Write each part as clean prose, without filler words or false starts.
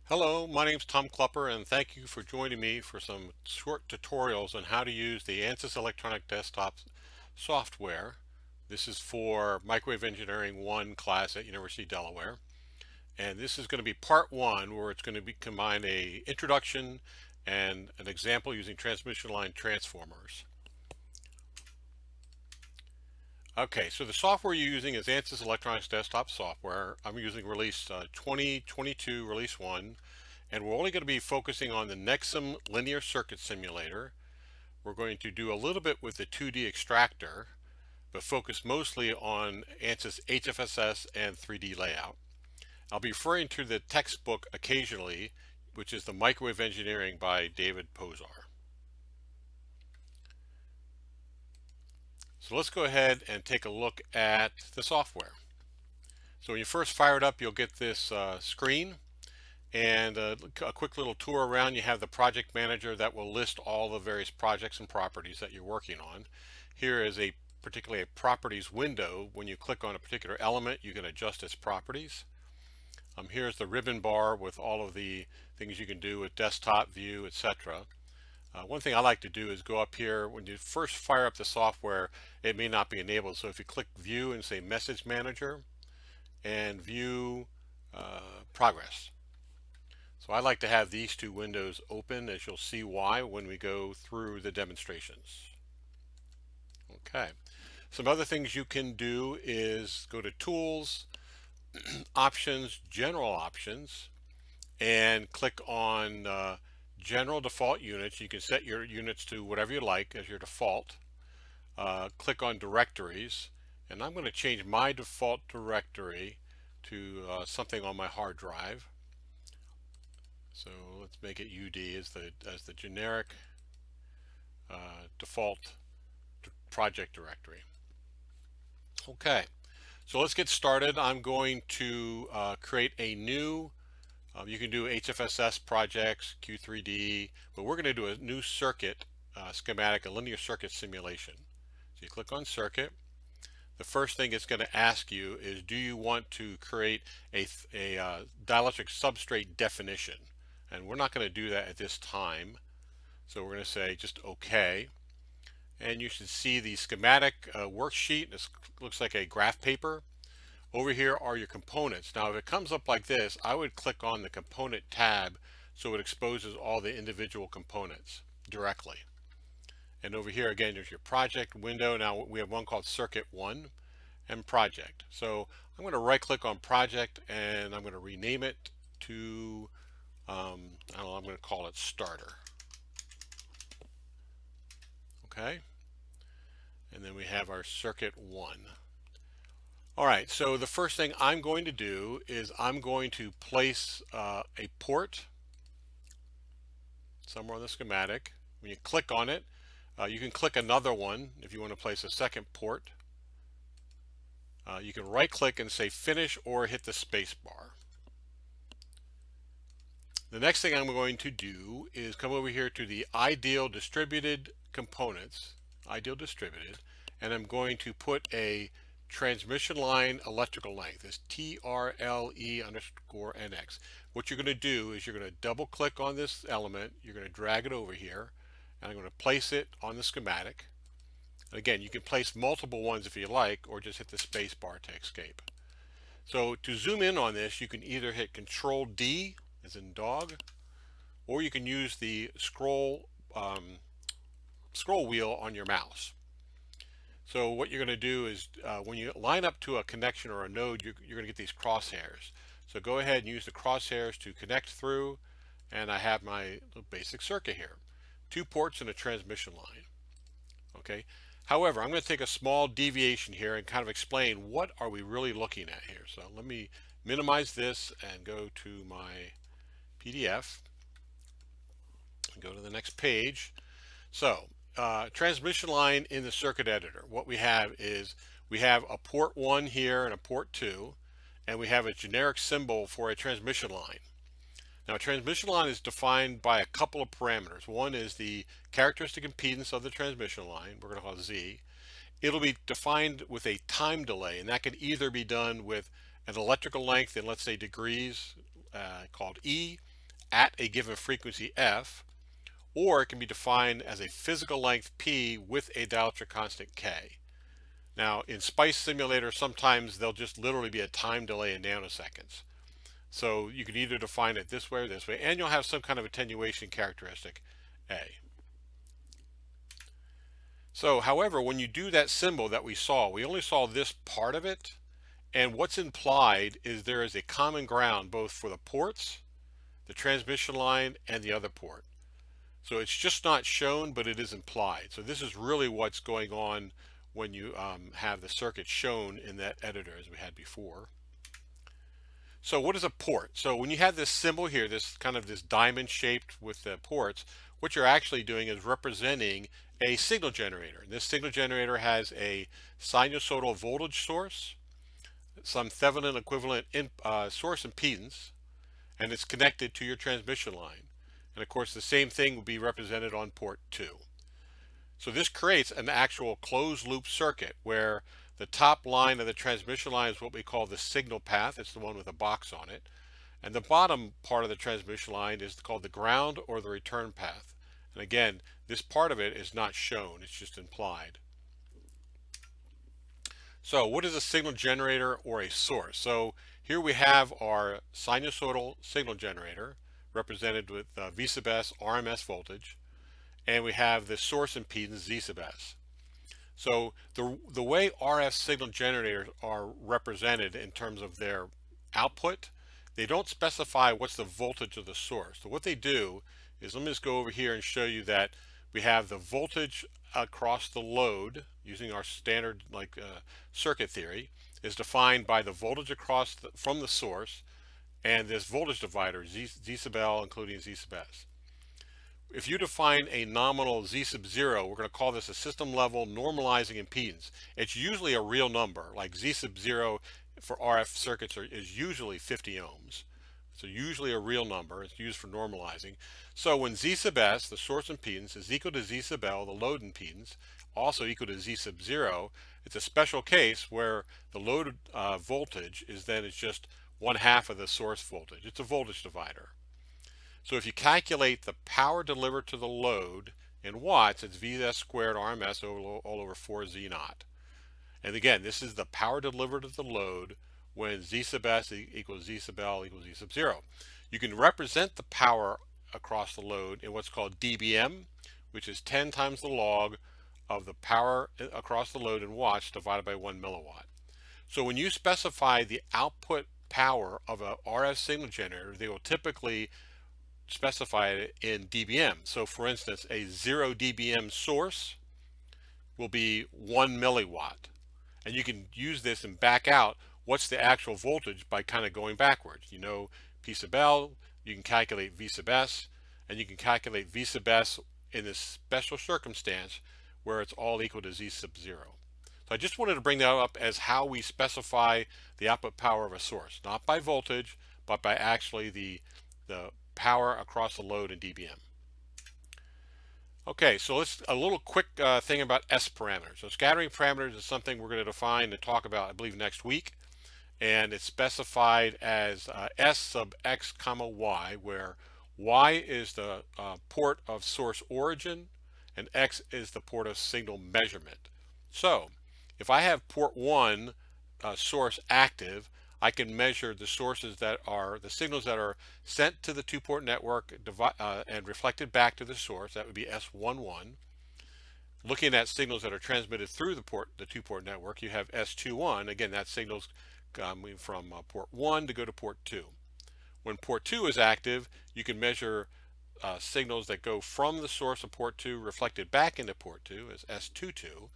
Hello, my name is Tom Klupper, and thank you for joining me for some short tutorials on how to use the Ansys Electronic Desktop software. This is for Microwave Engineering 1 class at University of Delaware. And this is going to be part one, where it's going to be combine a introduction and an example using transmission line transformers. Okay, so the software you're using is Ansys Electronics Desktop software. I'm using release 2022, release 1, and we're only going to be focusing on the Nexum linear circuit simulator. We're going to do a little bit with the 2D extractor, but focus mostly on Ansys HFSS and 3D layout. I'll be referring to the textbook occasionally, which is the Microwave Engineering by David Pozar. So let's go ahead and take a look at the software. So when you first fire it up, you'll get this screen and a quick little tour around. You have the project manager that will list all the various projects and properties that you're working on. Here is particularly a properties window. When you click on a particular element, you can adjust its properties. Here's the ribbon bar with all of the things you can do with desktop view, etc. One thing I like to do is go up here. When you first fire up the software, it may not be enabled. So if you click view and say message manager and view progress. So I like to have these two windows open, as you'll see why when we go through the demonstrations. Okay. Some other things you can do is go to Tools, Options, General Options, and click on General Default Units. You can set your units to whatever you like as your default. Click on Directories, and I'm going to change my default directory to something on my hard drive. So let's make it UD as the generic default project directory. Okay, so let's get started. I'm going to create a new, you can do HFSS projects, Q3D, but we're going to do a new circuit schematic, a linear circuit simulation. So you click on circuit. The first thing it's going to ask you is, do you want to create a dielectric substrate definition? And we're not going to do that at this time. So we're going to say just OK. And you should see the schematic worksheet. This looks like a graph paper. Over here are your components. Now if it comes up like this, I would click on the component tab so it exposes all the individual components directly. And over here again, there's your project window. Now we have one called circuit 1 and project. So I'm going to right click on project and I'm going to rename it to I don't know, I'm going to call it starter. Okay, and then we have our circuit 1. All right, so the first thing I'm going to do is I'm going to place a port somewhere on the schematic. When you click on it, you can click another one if you want to place a second port. You can right click and say finish or hit the space bar. The next thing I'm going to do is come over here to the ideal distributed components, ideal distributed, and I'm going to put a transmission line electrical length, is TRLE_NX. What you're going to do is you're going to double click on this element, you're going to drag it over here, and I'm going to place it on the schematic. And again, you can place multiple ones if you like, or just hit the space bar to escape. So to zoom in on this, you can either hit Control D, as in dog, or you can use the scroll wheel on your mouse. So what you're going to do is when you line up to a connection or a node, you're going to get these crosshairs. So go ahead and use the crosshairs to connect through, and I have my basic circuit here. 2 ports and a transmission line. Okay. However, I'm going to take a small deviation here and kind of explain what are we really looking at here. So let me minimize this and go to my PDF and go to the next page. So transmission line in the circuit editor, what we have is we have a port 1 here and a port 2, and we have a generic symbol for a transmission line. Now a transmission line is defined by a couple of parameters. One is the characteristic impedance of the transmission line, we're going to call it Z. It'll be defined with a time delay, and that can either be done with an electrical length in, let's say, degrees, called E, at a given frequency f, or it can be defined as a physical length p with a dielectric constant k. Now in Spice Simulator, sometimes there'll just literally be a time delay in nanoseconds. So you can either define it this way or this way, and you'll have some kind of attenuation characteristic A. So however, when you do that symbol that we only saw this part of it, and what's implied is there is a common ground both for the ports, the transmission line, and the other port. So it's just not shown, but it is implied. So this is really what's going on when you have the circuit shown in that editor as we had before. So what is a port? So when you have this symbol here, this kind of this diamond shaped with the ports, what you're actually doing is representing a signal generator. And this signal generator has a sinusoidal voltage source, some Thevenin equivalent source impedance, and it's connected to your transmission line. And of course the same thing will be represented on port 2. So this creates an actual closed loop circuit where the top line of the transmission line is what we call the signal path. It's the one with a box on it. And the bottom part of the transmission line is called the ground or the return path. And again, this part of it is not shown, it's just implied. So what is a signal generator or a source? So here we have our sinusoidal signal generator represented with V sub S RMS voltage, and we have the source impedance Z sub S. So the way RF signal generators are represented in terms of their output, they don't specify what's the voltage of the source. So what they do is, let me just go over here and show you that we have the voltage across the load using our standard circuit theory is defined by the voltage across from the source and this voltage divider Z sub L including Z sub S. If you define a nominal Z sub 0, we're going to call this a system level normalizing impedance. It's usually a real number, like Z sub 0 for RF circuits is usually 50 ohms. So usually a real number. It's used for normalizing. So when Z sub S, the source impedance, is equal to Z sub L, the load impedance, also equal to Z sub 0, it's a special case where the load voltage is just 1/2 of the source voltage. It's a voltage divider. So if you calculate the power delivered to the load in watts, it's Vs squared RMS all over 4Z naught. And again, this is the power delivered to the load when Z sub S equals Z sub L equals Z sub 0. You can represent the power across the load in what's called dBm, which is 10 times the log of the power across the load in watts divided by 1 milliwatt. So when you specify the output power of a RF signal generator, they will typically specify it in dBm. So for instance, a 0 dBm source will be 1 milliwatt. And you can use this and back out what's the actual voltage by kind of going backwards. You know P sub L, you can calculate V sub S, and you can calculate V sub S in this special circumstance where it's all equal to Z sub 0. So I just wanted to bring that up as how we specify the output power of a source, not by voltage, but by actually the power across the load in dBm. Okay, so let's a little quick thing about S parameters. So scattering parameters is something we're going to define and talk about, I believe, next week. And it's specified as S sub X comma Y, where Y is the port of source origin and X is the port of signal measurement. So if I have port 1 source active, I can measure the sources that are the signals that are sent to the two-port network and reflected back to the source. That would be S11. Looking at signals that are transmitted through the two-port network, you have S21. Again, that signals coming from port 1 to go to port 2. When port 2 is active, you can measure signals that go from the source of port 2 reflected back into port 2 as S22,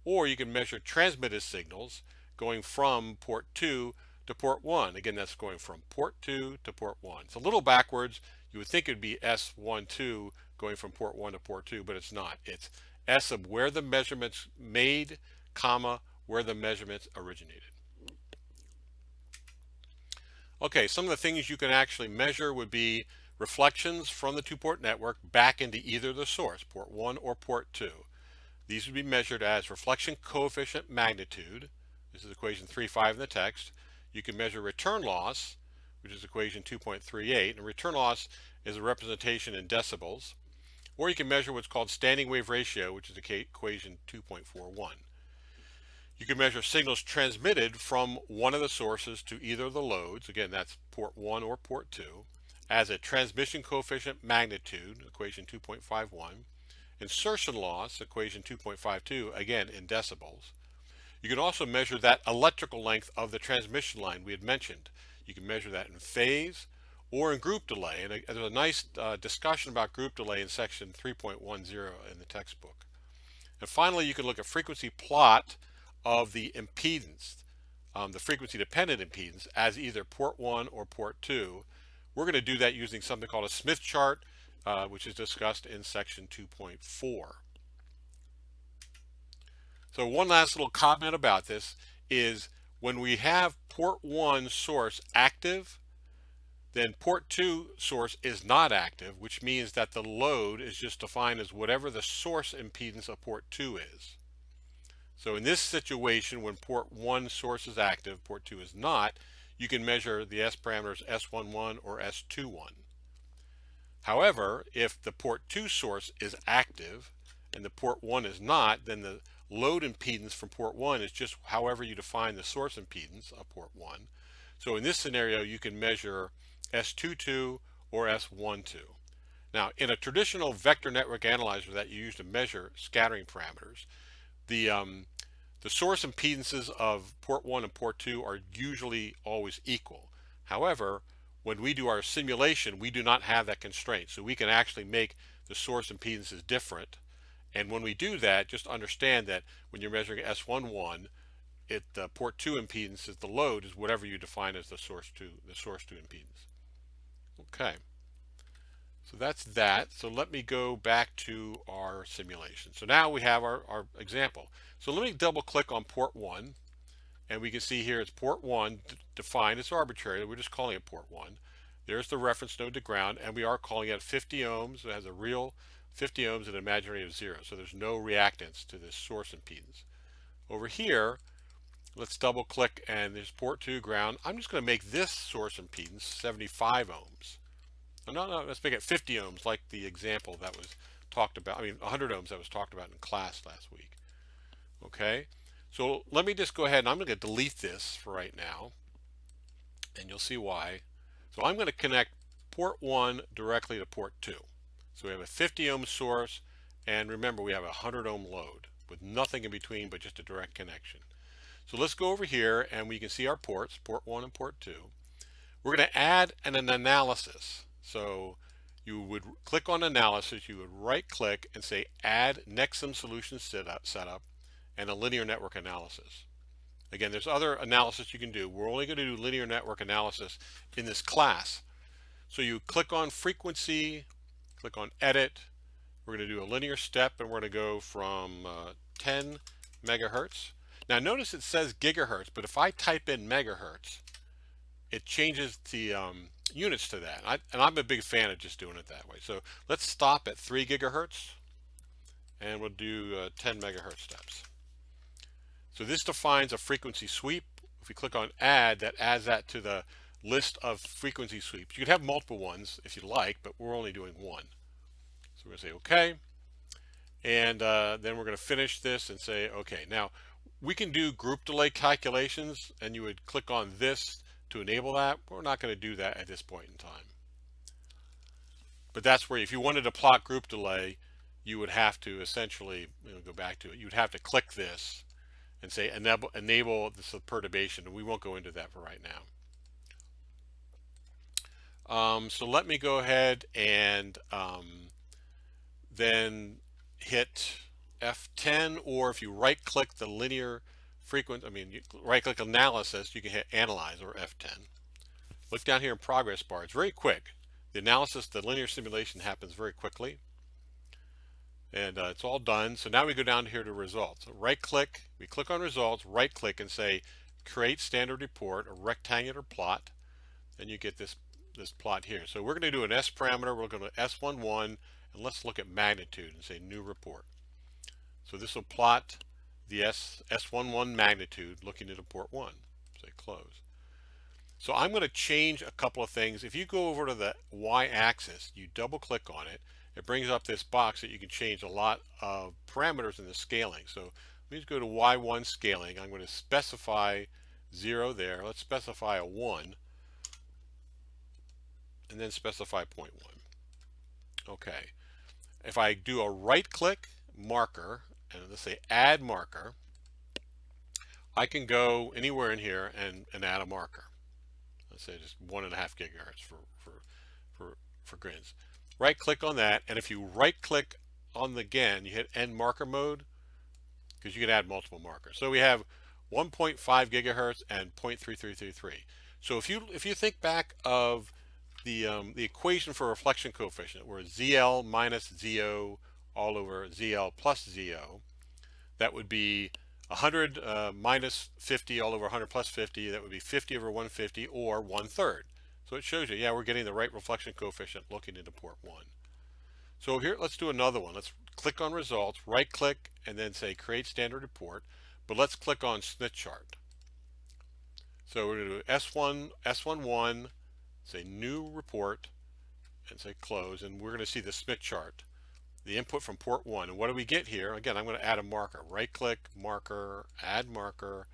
or you can measure transmitted signals going from port 2 to port 1. Again, that's going from port 2 to port 1. It's a little backwards. You would think it would be S12 going from port 1 to port 2, but it's not. It's S of where the measurements made, comma, where the measurements originated. Okay, some of the things you can actually measure would be reflections from the two-port network back into either the source, port 1 or port 2. These would be measured as reflection coefficient magnitude. This is equation 3.5 in the text. You can measure return loss, which is equation 2.38, and return loss is a representation in decibels. Or you can measure what's called standing wave ratio, which is equation 2.41. You can measure signals transmitted from one of the sources to either of the loads, again that's port 1 or port 2, as a transmission coefficient magnitude, equation 2.51, insertion loss, equation 2.52, again in decibels. You can also measure that electrical length of the transmission line we had mentioned. You can measure that in phase or in group delay, and there's a nice discussion about group delay in section 3.10 in the textbook. And finally, you can look at frequency plot of the impedance, the frequency dependent impedance, as either port 1 or port 2. We're going to do that using something called a Smith chart, which is discussed in section 2.4. So one last little comment about this is when we have port 1 source active, then port 2 source is not active, which means that the load is just defined as whatever the source impedance of port 2 is. So in this situation, when port 1 source is active, port 2 is not, you can measure the S parameters S11 or S21. However, if the port 2 source is active and the port 1 is not, then the load impedance from port 1 is just however you define the source impedance of port 1. So in this scenario, you can measure S22 or S12. Now, in a traditional vector network analyzer that you use to measure scattering parameters, the source impedances of port 1 and port 2 are usually always equal. However, when we do our simulation, we do not have that constraint. So we can actually make the source impedances different. And when we do that, just understand that when you're measuring S11, the port 2 impedance is the load is whatever you define as the source 2 impedance. Okay. So that's that. So let me go back to our simulation. So now we have our example. So let me double click on port 1, and we can see here it's port 1 defined as arbitrary. We're just calling it port 1. There's the reference node to ground, and we are calling it 50 ohms. It has a real 50 ohms and an imaginary of 0. So there's no reactance to this source impedance. Over here, let's double click, and there's port 2 ground. I'm just going to make this source impedance 75 ohms. No, let's make it 50 ohms like the example that was talked about. 100 ohms that was talked about in class last week. Okay, so let me just go ahead and I'm going to delete this for right now, and you'll see why. So I'm going to connect port 1 directly to port 2. So we have a 50 ohm source, and remember we have a 100 ohm load with nothing in between but just a direct connection. So let's go over here and we can see our ports, port 1 and port 2. We're going to add an analysis. So you would click on analysis, you would right click and say add Nexum solution setup and a linear network analysis. Again, there's other analysis you can do. We're only going to do linear network analysis in this class. So you click on frequency, click on edit. We're going to do a linear step, and we're going to go from 10 megahertz. Now notice it says gigahertz, but if I type in megahertz, it changes the units to that. And I'm a big fan of just doing it that way. So let's stop at 3 gigahertz, and we'll do 10 megahertz steps. So this defines a frequency sweep. If we click on add, that adds that to the list of frequency sweeps. You could have multiple ones if you like, but we're only doing one. So we're going to say OK. And then we're going to finish this and say OK. Now, we can do group delay calculations, and you would click on this to enable that. We're not going to do that at this point in time. But that's where if you wanted to plot group delay, you would have to essentially go back to it. You'd have to click this and say enable this perturbation, and we won't go into that for right now. So let me go ahead and then hit F10, or if you right click the linear right click analysis, you can hit analyze or F10. Look down here in progress bar. It's very quick. The analysis, the linear simulation happens very quickly. And it's all done. So now we go down here to results. Right click, we click on results, right click and say create standard report, a rectangular plot. And you get this plot here. So we're going to do an S parameter. We're going to S11, and let's look at magnitude and say new report. So this will plot the S11 magnitude looking at a port 1. Say close. So I'm going to change a couple of things. If you go over to the y-axis, you double click on it, it brings up this box that you can change a lot of parameters in the scaling. So let me just go to y1 scaling. I'm going to specify 0 there. Let's specify a 1 and then specify 0.1. Okay. If I do a right click marker and let's say add marker, I can go anywhere in here and add a marker. Let's say just 1.5 gigahertz for grins. Right click on that, and if you right click on the again, you hit end marker mode because you can add multiple markers. So we have 1.5 gigahertz and 0.3333. So if you think back of the equation for reflection coefficient, where ZL minus ZO all over ZL plus ZO, that would be 100 minus 50 all over 100 plus 50. That would be 50 over 150, or 1/3. So it shows you, yeah, we're getting the right reflection coefficient looking into port 1. So here, let's do another one. Let's click on results, right click, and then say create standard report. But let's click on Smith chart. So we're going to do S11, say new report, and say close, and we're going to see the Smith chart, the input from port 1. And what do we get here? Again, I'm going to add a marker. Right click, marker, add marker.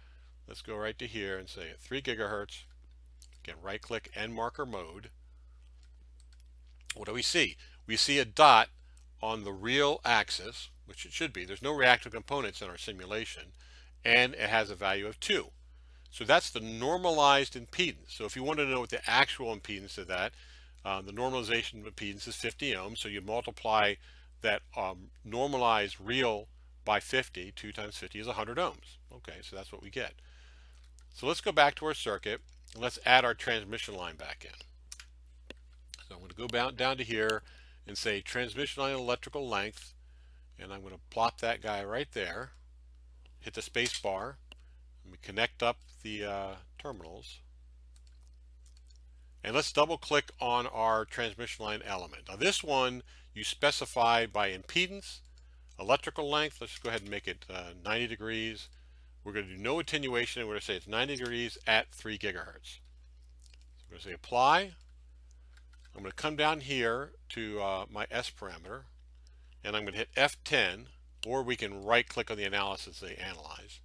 Let's go right to here and say 3 gigahertz. Again, right click, end marker mode. What do we see? We see a dot on the real axis, which it should be. There's no reactive components in our simulation, and it has a value of 2. So that's the normalized impedance. So if you want to know what the actual impedance of that, the normalization impedance is 50 ohms. So you multiply that normalized real by 50. 2 times 50 is 100 ohms. Okay, so that's what we get. So let's go back to our circuit. And let's add our transmission line back in. So I'm going to go down to here and say transmission line electrical length. And I'm going to plop that guy right there. Hit the space bar. Let me connect up the terminals. And let's double click on our transmission line element. Now this one you specify by impedance, electrical length. Let's go ahead and make it 90 degrees. We're going to do no attenuation, and we're going to say it's 90 degrees at 3 gigahertz. So we're going to say apply. I'm going to come down here to my S parameter, and I'm going to hit F10, or we can right click on the analysis and say analyze.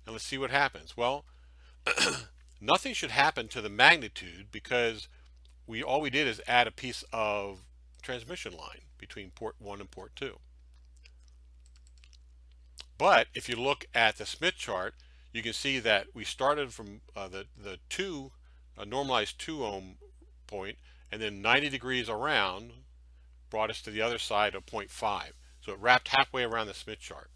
And let's see what happens. Well, nothing should happen to the magnitude because all we did is add a piece of transmission line between port 1 and port 2. But if you look at the Smith chart, you can see that we started from the normalized 2 ohm point, and then 90 degrees around brought us to the other side of 0.5. So it wrapped halfway around the Smith chart.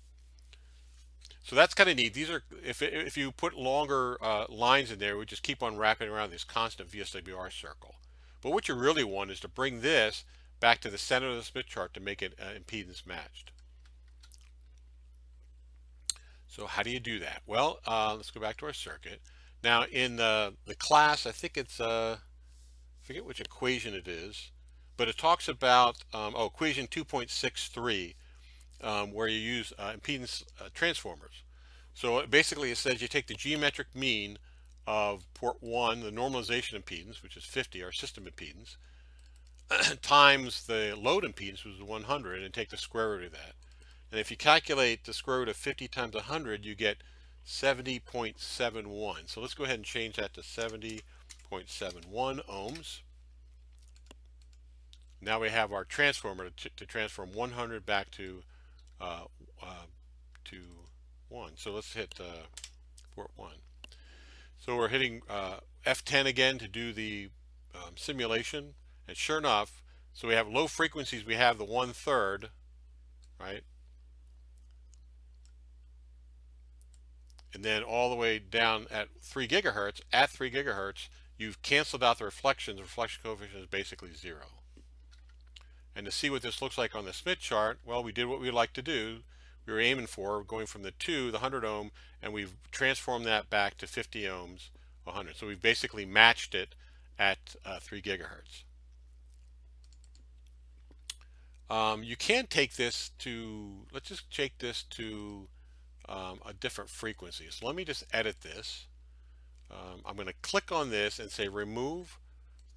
So that's kind of neat. These are, if you put longer lines in there, we just keep on wrapping around this constant VSWR circle. But what you really want is to bring this back to the center of the Smith chart to make it impedance matched. So how do you do that? Well, let's go back to our circuit. Now in the class, I think it's, I forget which equation it is, but it talks about, equation 2.63, where you use impedance transformers. So basically it says you take the geometric mean of port 1, the normalization impedance, which is 50, our system impedance, times the load impedance, which is 100, and take the square root of that. And if you calculate the square root of 50 times 100, you get 70.71. So let's go ahead and change that to 70.71 ohms. Now we have our transformer to transform 100 back to 1. So let's hit port 1. So we're hitting F10 again to do the simulation. And sure enough, so we have low frequencies, we have the 1/3, right? And then all the way down at 3 gigahertz, you've canceled out the reflections. The reflection coefficient is basically 0. And to see what this looks like on the Smith chart, well, we did what we like to do. We were aiming for going from the 100 ohm, and we've transformed that back to 50 ohms, 100. So we've basically matched it at 3 gigahertz. You can take this to, let's just take this to a different frequency. So let me just edit this. I'm going to click on this and say remove.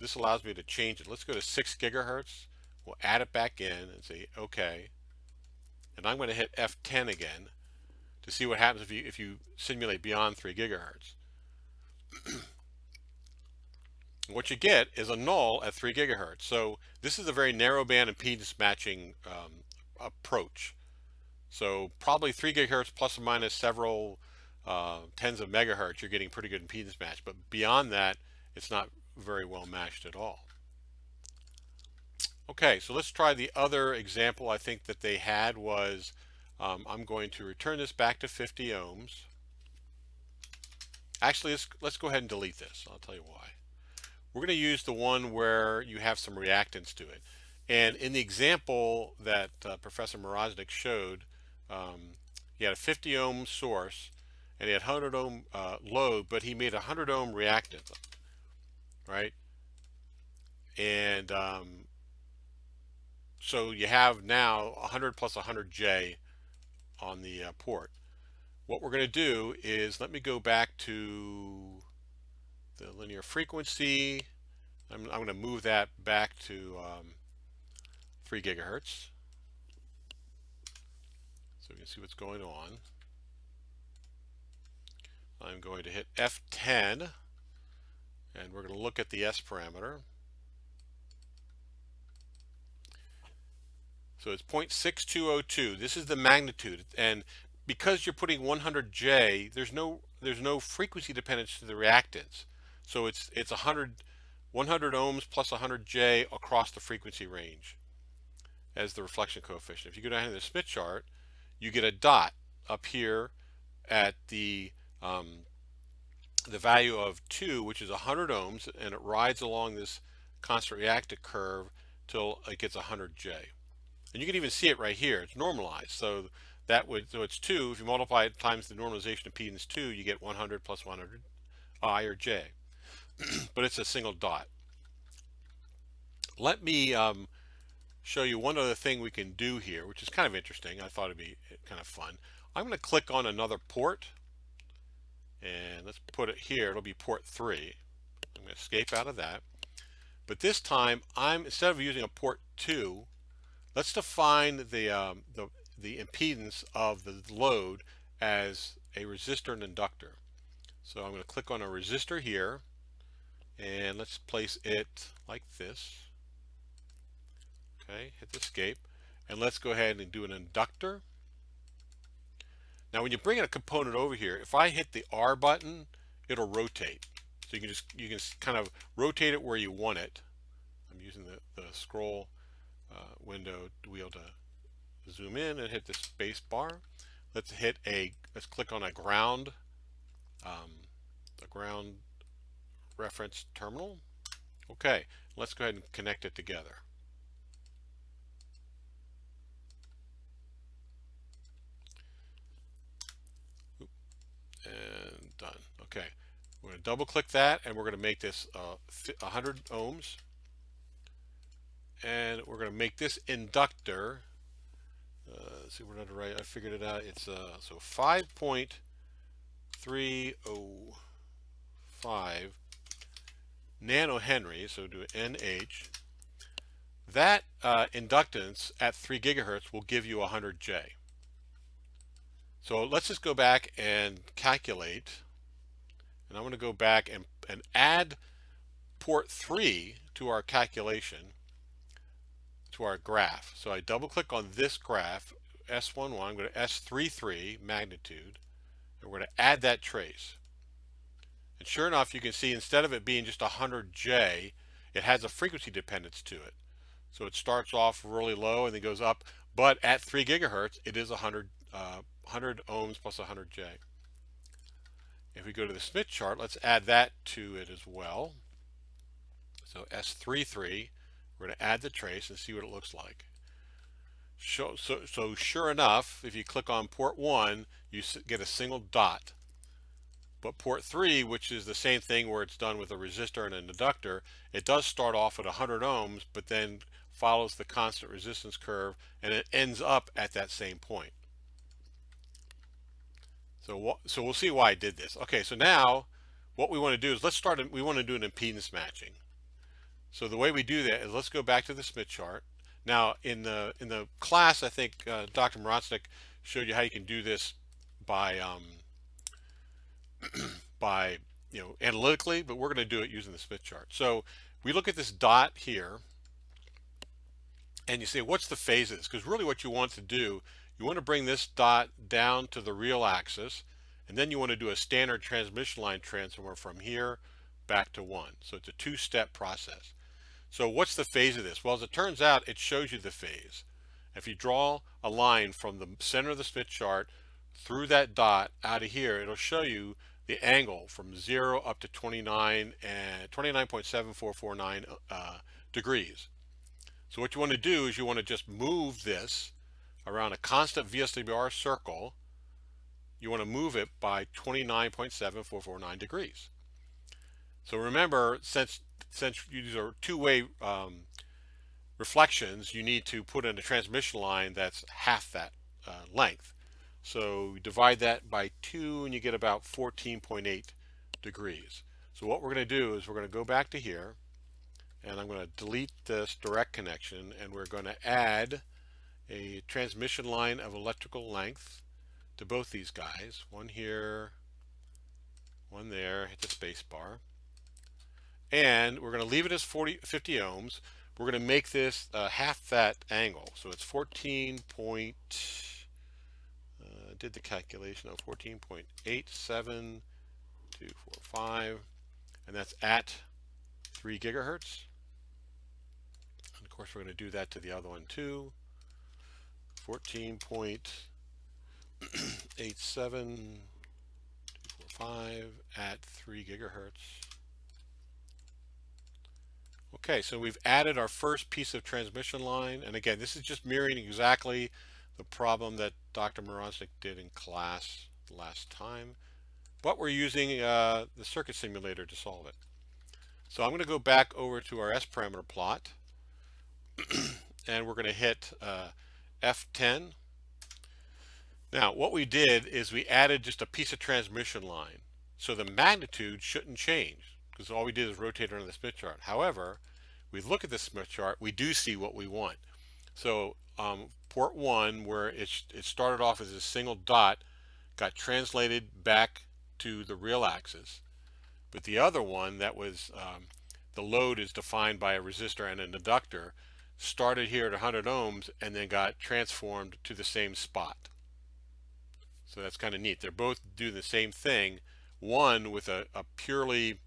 This allows me to change it. Let's go to 6 gigahertz. We'll add it back in and say OK. And I'm going to hit F10 again to see what happens if you simulate beyond 3 gigahertz. What you get is a null at 3 gigahertz. So this is a very narrowband impedance matching approach. So probably 3 gigahertz plus or minus several tens of megahertz, you're getting pretty good impedance match. But beyond that, it's not very well matched at all. Okay, so let's try the other example I think that they had was, I'm going to return this back to 50 ohms. Actually, let's go ahead and delete this. I'll tell you why. We're going to use the one where you have some reactance to it. And in the example that Professor Moroznik showed, he had a 50 ohm source and he had 100 ohm load, but he made a 100 ohm reactance, right? And so you have now 100 plus 100J on the port. What we're going to do is, let me go back to the linear frequency. I'm going to move that back to 3 gigahertz so we can see what's going on. I'm going to hit F10 and we're going to look at the S parameter. So it's 0.6202. This is the magnitude, and because you're putting 100J, there's no frequency dependence to the reactance. So it's 100 ohms plus 100J across the frequency range as the reflection coefficient. If you go down to the Smith chart, you get a dot up here at the value of 2, which is 100 ohms, and it rides along this constant reactant curve till it gets 100J. And you can even see it right here. It's normalized. So it's 2. If you multiply it times the normalization impedance 2, you get 100 plus 100 I or J. But it's a single dot. Let me show you one other thing we can do here, which is kind of interesting. I thought it'd be kind of fun. I'm going to click on another port, and let's put it here. It'll be port 3. I'm going to escape out of that. But this time, instead of using a port 2, let's define the impedance of the load as a resistor and inductor. So I'm going to click on a resistor here, and let's place it like this. Okay, hit escape, and let's go ahead and do an inductor. Now when you bring in a component over here, if I hit the R button, it'll rotate. So you can kind of rotate it where you want it. I'm using the scroll window wheel to zoom in and hit the space bar. Let's click on a ground reference terminal. Okay, let's go ahead and connect it together. And done. Okay, we're going to double click that and we're going to make this 100 ohms, and we're going to make this inductor, let's see, we're not right, I figured it out. It's so 5.305 nanohenry, so do NH. That inductance at 3 gigahertz will give you 100J. So let's just go back and calculate, and I'm going to go back and add port 3 to our calculation, to our graph. So I double click on this graph, S11, I'm going to S33 magnitude, and we're going to add that trace. And sure enough, you can see instead of it being just 100J, it has a frequency dependence to it. So it starts off really low and then goes up, but at 3 gigahertz, it is 100 ohms plus 100J. If we go to the Smith chart, let's add that to it as well. So S33, we're going to add the trace and see what it looks like. So sure enough, if you click on port 1, you get a single dot. But port 3, which is the same thing where it's done with a resistor and an inductor, it does start off at 100 ohms, but then follows the constant resistance curve, and it ends up at that same point. So we'll see why I did this. Okay, so now what we want to do is we want to do an impedance matching. So the way we do that is let's go back to the Smith chart. Now in the class, I think Dr. Moroznik showed you how you can do this by by analytically, but we're going to do it using the Smith chart. So we look at this dot here, and you say, what's the phase of this? Because really what you want to do, you want to bring this dot down to the real axis, and then you want to do a standard transmission line transformer from here back to 1. So it's a two-step process. So what's the phase of this? Well, as it turns out, it shows you the phase. If you draw a line from the center of the Smith chart through that dot out of here, it'll show you the angle from 0 up to 29.7449 degrees. So what you want to do is you want to just move this around a constant VSWR circle. You want to move it by 29.7449 degrees. So remember, since these are two-way reflections, you need to put in a transmission line that's half that length. So you divide that by 2 and you get about 14.8 degrees. So what we're going to do is we're going to go back to here, and I'm going to delete this direct connection, and we're going to add a transmission line of electrical length to both these guys. One here, one there, hit the space bar. And we're going to leave it as 50 ohms. We're going to make this half that angle. So it's 14 point, did the calculation of 14.87245, and that's at 3 gigahertz. And of course, we're going to do that to the other one too. 14.87245 at 3 gigahertz. Okay, so we've added our first piece of transmission line, and again, this is just mirroring exactly the problem that Dr. Moroznik did in class last time, but we're using the circuit simulator to solve it. So I'm going to go back over to our S parameter plot, and we're going to hit F10. Now, what we did is we added just a piece of transmission line, so the magnitude shouldn't change, because all we did is rotate it on the Smith chart. However, we look at the Smith chart, we do see what we want. So port 1, where it started off as a single dot, got translated back to the real axis. But the other one, that was the load is defined by a resistor and an inductor, started here at 100 ohms and then got transformed to the same spot. So that's kind of neat. They're both doing the same thing, one with a purely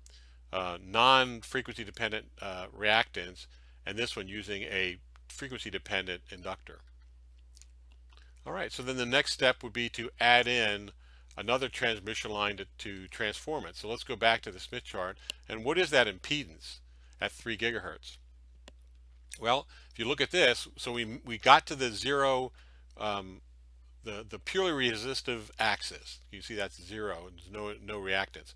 non-frequency dependent reactance, and this one using a frequency dependent inductor. All right, so then the next step would be to add in another transmission line to transform it. So let's go back to the Smith chart, and what is that impedance at 3 gigahertz? Well, if you look at this, so we got to the zero, the purely resistive axis. You see that's 0, and there's no reactance.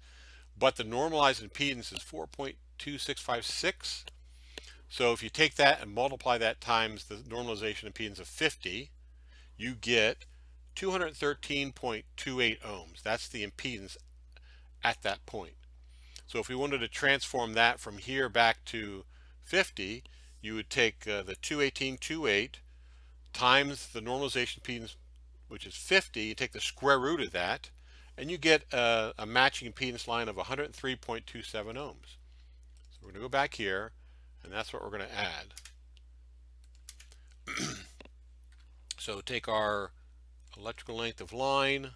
But the normalized impedance is 4.2656. So if you take that and multiply that times the normalization impedance of 50, you get 213.28 ohms. That's the impedance at that point. So if we wanted to transform that from here back to 50, you would take the 218.28 times the normalization impedance, which is 50, you take the square root of that, and you get a matching impedance line of 103.27 ohms. So we're going to go back here, and that's what we're going to add. So take our electrical length of line,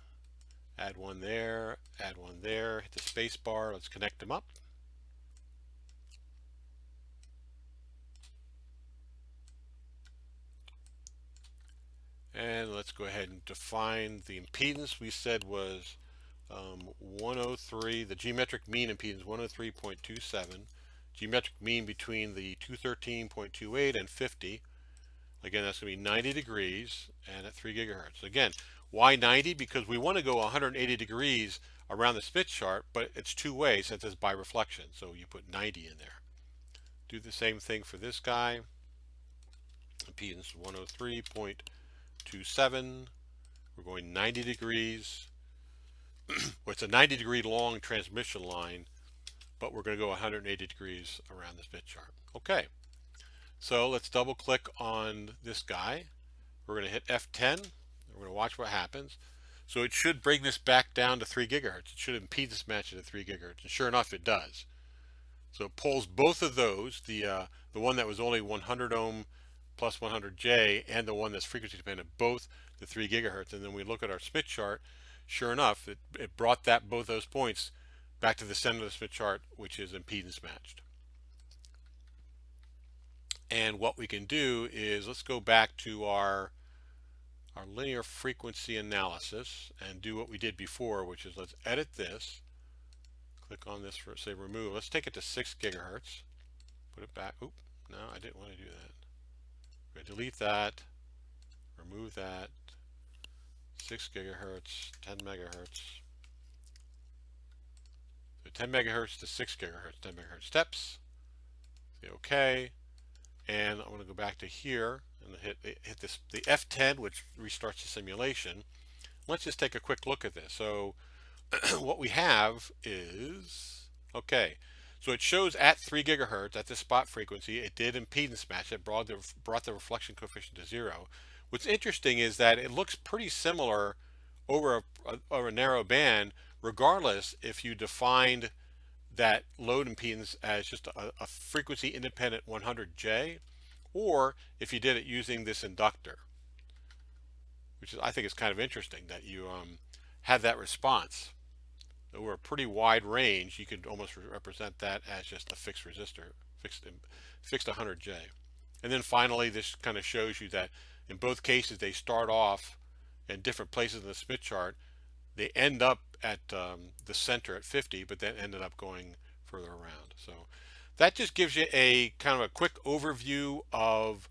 add one there, hit the space bar, let's connect them up. And let's go ahead and define the impedance. We said was 103, the geometric mean impedance 103.27, geometric mean between the 213.28 and 50. Again, that's going to be 90 degrees and at 3 gigahertz. Again, why 90? Because we want to go 180 degrees around the Smith chart, but it's two-way since it's by reflection, so you put 90 in there. Do the same thing for this guy. Impedance 103.27. We're going 90 degrees. well, it's a 90-degree long transmission line, but we're going to go 180 degrees around this bit chart. Okay, so let's double click on this guy. We're going to hit F10. We're going to watch what happens. So it should bring this back down to 3 gigahertz. It should impedance match it at 3 gigahertz. And sure enough, it does. So it pulls both of those, the one that was only 100 ohm plus 100J and the one that's frequency dependent, both the 3 gigahertz. And then we look at our Smith chart. Sure enough, it brought both those points back to the center of the Smith chart, which is impedance matched. And what we can do is let's go back to our linear frequency analysis and do what we did before, which is let's edit this. Click on this for say remove. Let's take it to 6 gigahertz. Put it back. Oop, no, I didn't want to do that. We're going to delete that. Remove that. 6 gigahertz, 10 megahertz. So 10 megahertz to 6 gigahertz, 10 megahertz steps. Say OK. And I'm going to go back to here and hit this, the F10, which restarts the simulation. Let's just take a quick look at this. So what we have is, okay, so it shows at 3 gigahertz at this spot frequency, it did impedance match. It brought the reflection coefficient to 0. What's interesting is that it looks pretty similar over a narrow band, regardless if you defined that load impedance as just a frequency independent 100J, or if you did it using this inductor, which is, I think, is kind of interesting that you had that response over a pretty wide range. You could almost represent that as just a fixed resistor, fixed 100J. And then finally, this kind of shows you that in both cases they start off in different places in the Smith chart. They end up at the center at 50, but then ended up going further around. So that just gives you a kind of a quick overview of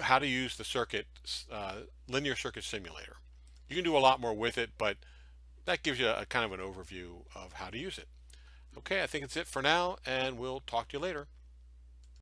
how to use the circuit, linear circuit simulator. You can do a lot more with it, but that gives you a kind of an overview of how to use it. Okay, I think it's it for now, and we'll talk to you later.